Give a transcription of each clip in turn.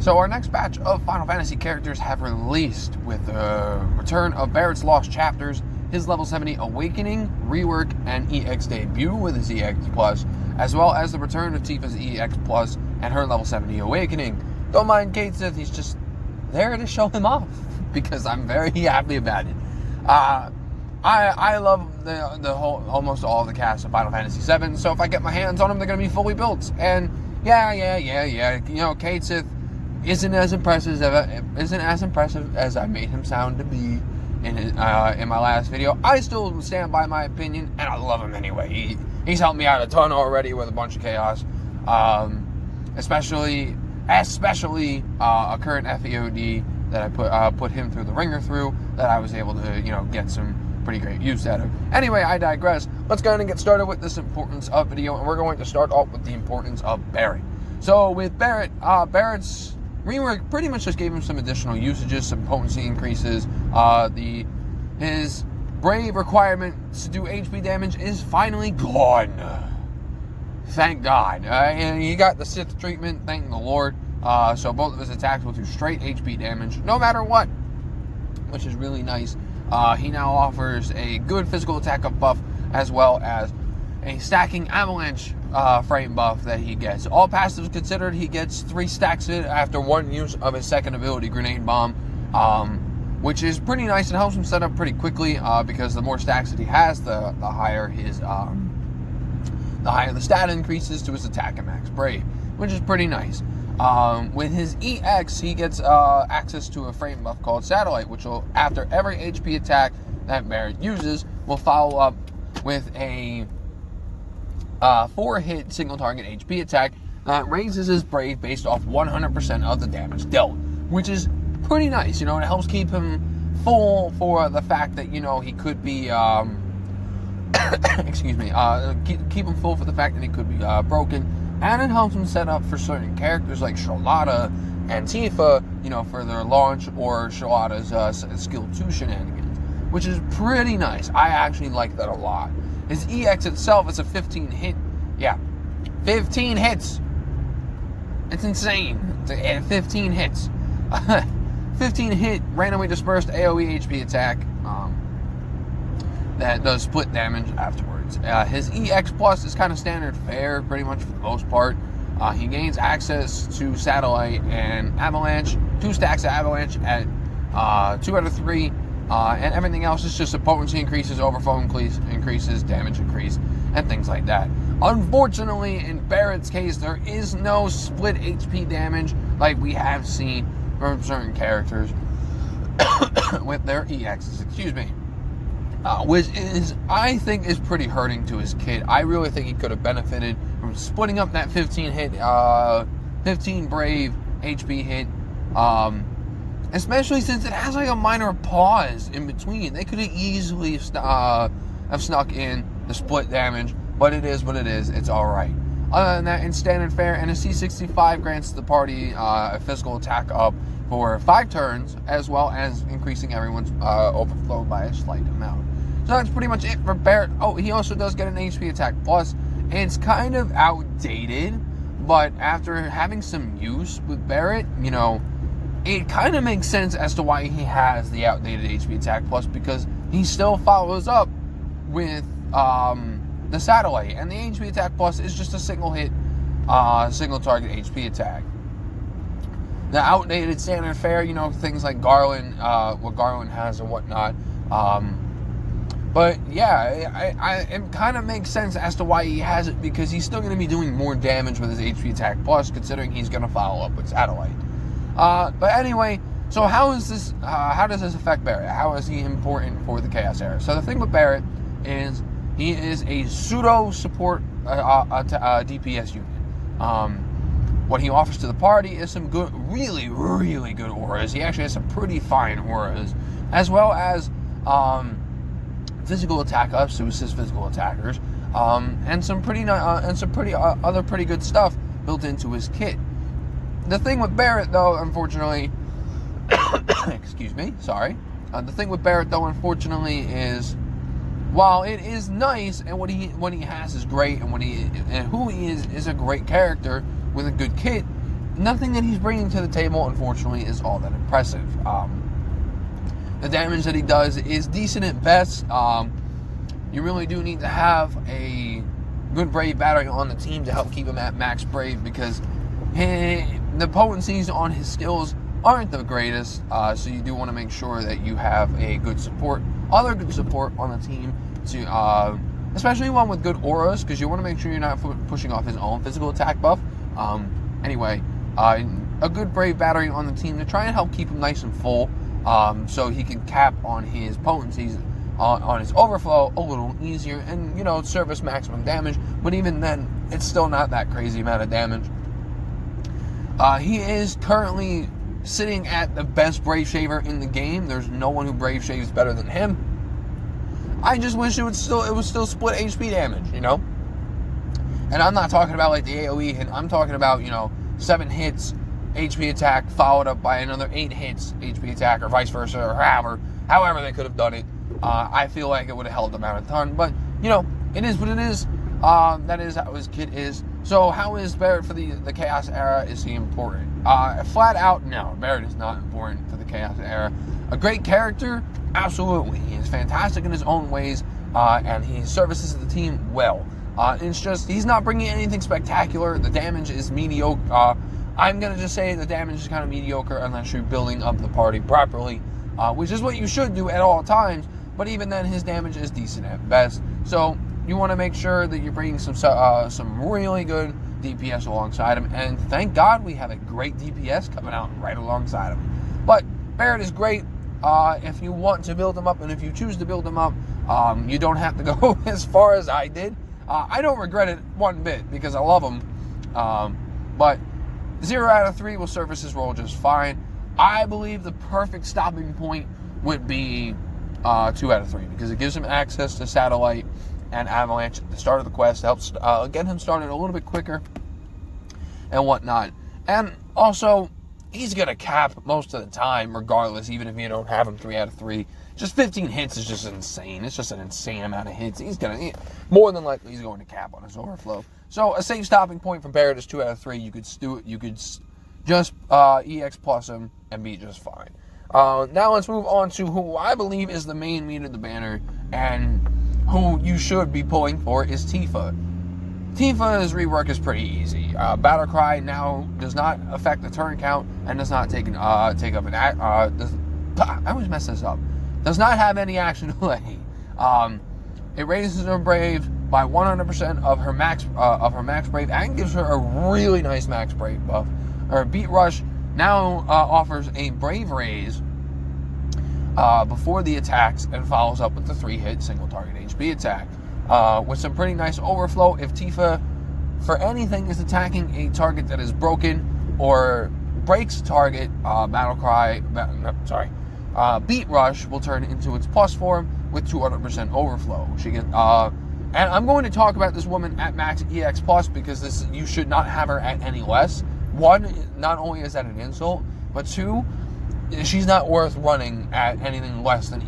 So our next batch of Final Fantasy characters have released with the return of Barret's Lost Chapters, his level 70 Awakening, Rework, and EX debut with his EX Plus, as well as the return of Tifa's EX Plus and her level 70 Awakening. Don't mind Kate Sith, he's just there to show him off, because I'm very happy about it. I love the whole, almost all of the cast of Final Fantasy VII, so if I get my hands on them, they're going to be fully built. And yeah, you know, Kate Sith isn't as impressive as I made him sound to be in my last video. I still stand by my opinion, and I love him anyway. He's helped me out a ton already with a bunch of chaos, especially a current FEOD that I put him through the ringer through, that I was able to, you know, get some pretty great use out of. Anyway, I digress. Let's go ahead and get started with this importance of video, and we're going to start off with the importance of Barret. So with Barret, Barret's rework pretty much just gave him some additional usages, some potency increases. His Brave requirement to do HP damage is finally gone. Thank God. And he got the Sith treatment, thank the Lord. So both of his attacks will do straight HP damage, no matter what, which is really nice. He now offers a good physical attack up buff, as well as a stacking avalanche frame buff that he gets. All passives considered, he gets 3 stacks it after 1 use of his second ability, Grenade Bomb, which is pretty nice. It helps him set up pretty quickly, because the more stacks that he has, the higher his the stat increases to his attack and max brave, which is pretty nice. With his EX, he gets access to a frame buff called Satellite, which will, after every HP attack that Barret uses, will follow up with a 4-hit single target HP attack that raises his brave based off 100% of the damage dealt, which is pretty nice. You know, it helps keep him full for the fact that, you know, he could be excuse me, keep him full for the fact that he could be broken. And it helps him set up for certain characters like Charlotta and Tifa, you know, for their launch, or Charlotta's skill 2 shenanigans, which is pretty nice. I actually like that a lot. His EX itself is a 15 hit. Yeah, 15 hits. It's insane. 15 hits. 15 hit randomly dispersed AoE HP attack that does split damage afterwards. His EX Plus is kind of standard fare, pretty much for the most part. He gains access to Satellite and Avalanche, 2 stacks of Avalanche at 2 out of 3, and everything else is just a potency increases, overflow increases, damage increase, and things like that. Unfortunately, in Barret's case, there is no split HP damage like we have seen from certain characters with their EXs, excuse me. Which is, I think, is pretty hurting to his kit. I really think he could have benefited from splitting up that 15 hit, 15 brave HP hit, especially since it has like a minor pause in between. They could have easily have snuck in the split damage, but it is what it is. It's alright. Other than that, in standard fare, and a C65 grants the party a physical attack up for 5 turns, as well as increasing everyone's overflow by a slight amount. So that's pretty much it for Barret. Oh, he also does get an HP attack plus. It's kind of outdated, but after having some use with Barret, you know, it kind of makes sense as to why he has the outdated HP attack plus, because he still follows up with the Satellite, and the HP attack plus is just a single hit, single target HP attack. The outdated standard fare, you know, things like Garland, what Garland has and whatnot. But yeah, it kind of makes sense as to why he has it, because he's still going to be doing more damage with his HP attack plus, considering he's going to follow up with Satellite. But anyway, so how does this affect Barret? How is he important for the Chaos era? So the thing with Barret is he is a pseudo support DPS unit. What he offers to the party is some good, really, really good auras. He actually has some pretty fine auras, as well as physical attack ups to assist physical attackers, and some other pretty good stuff built into his kit. The thing with Barret, though, unfortunately, excuse me, sorry. The thing with Barret, though, unfortunately, is while it is nice and what he has is great, and who he is a great character with a good kit, nothing that he's bringing to the table, unfortunately, is all that impressive. The damage that he does is decent at best. You really do need to have a good Brave battery on the team to help keep him at max Brave, because the potencies on his skills aren't the greatest, so you do want to make sure that you have a good support, other good support on the team, to especially one with good auras, because you want to make sure you're not pushing off his own physical attack buff. Anyway, a good Brave battery on the team to try and help keep him nice and full, so he can cap on his potencies, on his overflow a little easier, and, you know, service maximum damage. But even then, it's still not that crazy amount of damage. He is currently sitting at the best Brave Shaver in the game. There's no one who Brave Shaves better than him. I just wish it was still split HP damage, you know? And I'm not talking about like the AoE hit. I'm talking about, you know, 7 hits HP attack followed up by another 8 hits HP attack, or vice versa, or however they could have done it. I feel like it would have held them out a ton, but, you know, it is what it is. That is how his kit is. So how is Barret for the Chaos Era? Is he important? Flat out, no. Barret is not important for the Chaos Era. A great character? Absolutely. He is fantastic in his own ways, and he services the team well. It's just, he's not bringing anything spectacular. The damage is mediocre. I'm going to just say the damage is kind of mediocre unless you're building up the party properly, which is what you should do at all times. But even then, his damage is decent at best. So you want to make sure that you're bringing some really good DPS alongside him. And thank God we have a great DPS coming out right alongside him. But Barret is great. If you want to build him up, and if you choose to build him up, you don't have to go as far as I did. I don't regret it one bit, because I love him. But 0 out of 3 will service his role just fine. I believe the perfect stopping point would be 2 out of 3, because it gives him access to Satellite and Avalanche at the start of the quest, helps get him started a little bit quicker and whatnot. And also, he's going to cap most of the time regardless, even if you don't have him 3 out of 3. Just 15 hits is just insane. It's just an insane amount of hits. More than likely, he's going to cap on his overflow. So a safe stopping point for Barret is 2 out of 3. You could just EX plus him and be just fine. Now let's move on to who I believe is the main meat of the banner, and who you should be pulling for is Tifa. Tifa's rework is pretty easy. Battle Cry now does not affect the turn count and does not take up an act. I always mess this up. Does not have any action delay. It raises her Brave by 100% of her max Brave, and gives her a really nice max Brave buff. Her Beat Rush now offers a Brave raise before the attacks, and follows up with the 3-hit single target HP attack with some pretty nice overflow. If Tifa, for anything, is attacking a target that is broken or breaks target, Beat Rush will turn into its plus form with 200% overflow. She gets, and I'm going to talk about this woman at max EX plus, because you should not have her at any less. 1, not only is that an insult, but 2, she's not worth running at anything less than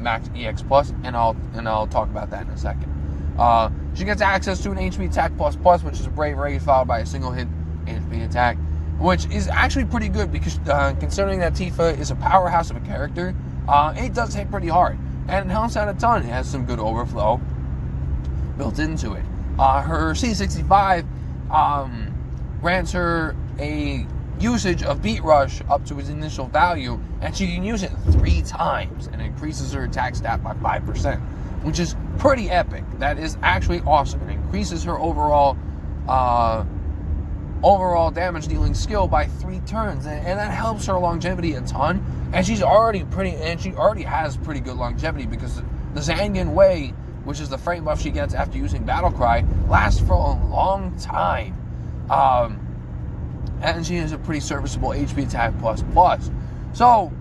max EX plus, and I'll talk about that in a second. She gets access to an HP attack plus, which is a Brave raise followed by a single hit HP attack, which is actually pretty good, because considering that Tifa is a powerhouse of a character, it does hit pretty hard, and it helps out a ton. It has some good overflow built into it. Her C65 grants her a usage of Beat Rush up to its initial value, and she can use it 3 times, and increases her attack stat by 5%, which is pretty epic. That is actually awesome. It increases her overall damage dealing skill by 3 turns, and that helps her longevity a ton. And she already has pretty good longevity, because the Zangan Way, which is the frame buff she gets after using Battle Cry, lasts for a long time. And she has a pretty serviceable HP attack plus. So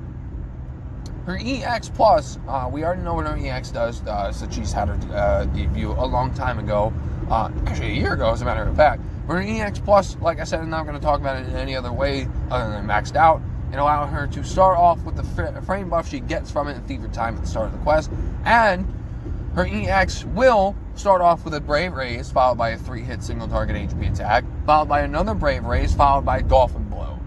her EX plus, we already know what her EX does, since she's had her debut a long time ago, actually a year ago as a matter of fact. But her EX plus, like I said, I'm not going to talk about it in any other way other than maxed out, and allow her to start off with the frame buff she gets from it in Fever Time at the start of the quest. And her EX will start off with a Brave raise followed by a 3-hit single target HP attack, followed by another Brave Raise, followed by Dolphin Blow.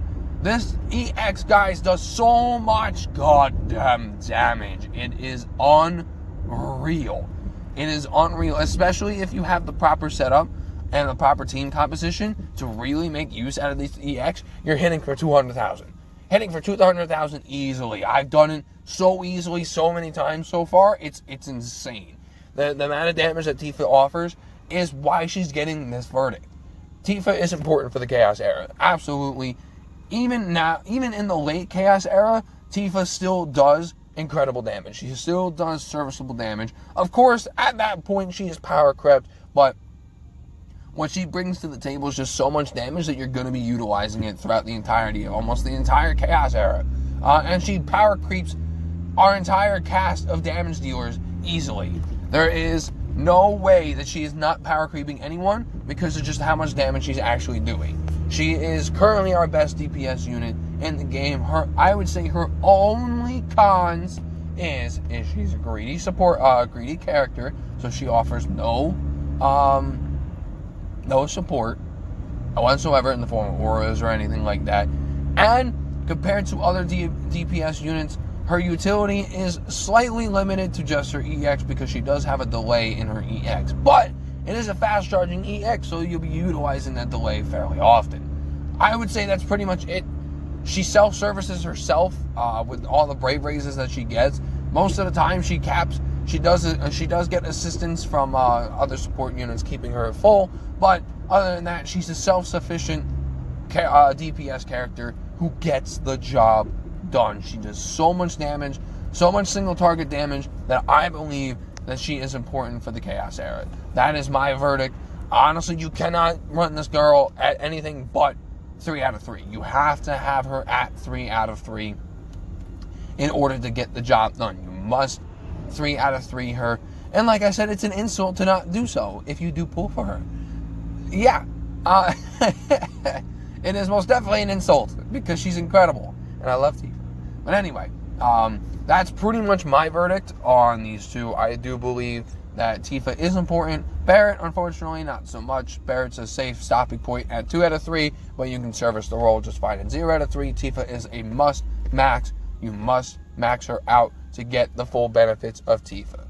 This EX, guys, does so much goddamn damage. It is unreal. It is unreal, especially if you have the proper setup and the proper team composition to really make use out of this EX. You're hitting for 200,000. Hitting for 200,000 easily. I've done it so easily so many times so far. It's insane. The amount of damage that Tifa offers is why she's getting this verdict. Tifa is important for the Chaos era. Absolutely. Even now, even in the late Chaos era, Tifa still does incredible damage. She still does serviceable damage. Of course, at that point, she is power crept, but what she brings to the table is just so much damage that you're going to be utilizing it throughout the entirety of almost the entire Chaos era. And she power creeps our entire cast of damage dealers easily. There is no way that she is not power creeping anyone because of just how much damage she's actually doing. She is currently our best DPS unit in the game. I would say her only cons is she's a greedy greedy character, so she offers no support whatsoever in the form of auras or anything like that. And compared to other DPS units, her utility is slightly limited to just her EX because she does have a delay in her EX. But it is a fast charging EX, so you'll be utilizing that delay fairly often. I would say that's pretty much it. She self-services herself with all the Brave Raises that she gets. Most of the time she caps. She does get assistance from other support units keeping her at full. But other than that, she's a self-sufficient DPS character who gets the job done. She does so much damage, so much single target damage, that I believe that she is important for the Chaos era. That is my verdict. Honestly, you cannot run this girl at anything but 3 out of 3. You have to have her at 3 out of 3 in order to get the job done. You must 3 out of 3 her. And like I said, it's an insult to not do so if you do pull for her. Yeah. It is most definitely an insult because she's incredible. And I love Tifa. But anyway, that's pretty much my verdict on these two. I do believe that Tifa is important. Barret, unfortunately, not so much. Barret's a safe stopping point at 2 out of 3, but you can service the role just fine at 0 out of 3. Tifa is a must max. You must max her out to get the full benefits of Tifa.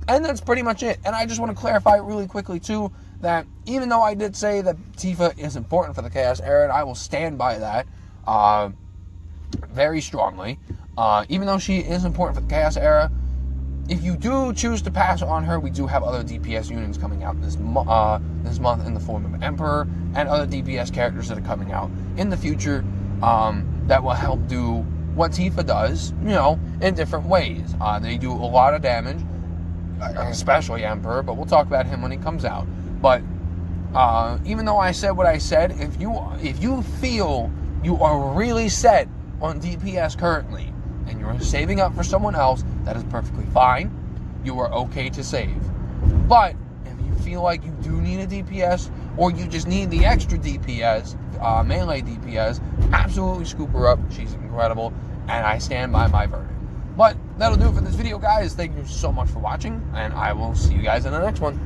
And that's pretty much it. And I just want to clarify really quickly, too, that even though I did say that Tifa is important for the Chaos era, and I will stand by that very strongly, even though she is important for the Chaos era, if you do choose to pass on her, we do have other DPS units coming out this month in the form of Emperor and other DPS characters that are coming out in the future that will help do what Tifa does, in different ways. They do a lot of damage, especially Emperor, but we'll talk about him when he comes out. But even though I said what I said, if you feel you are really set on DPS currently, and you're saving up for someone else, that is perfectly fine. You are okay to save. But if you feel like you do need a DPS, or you just need the extra DPS, melee DPS, absolutely scoop her up. She's incredible, and I stand by my verdict. But that'll do it for this video, guys. Thank you so much for watching, and I will see you guys in the next one.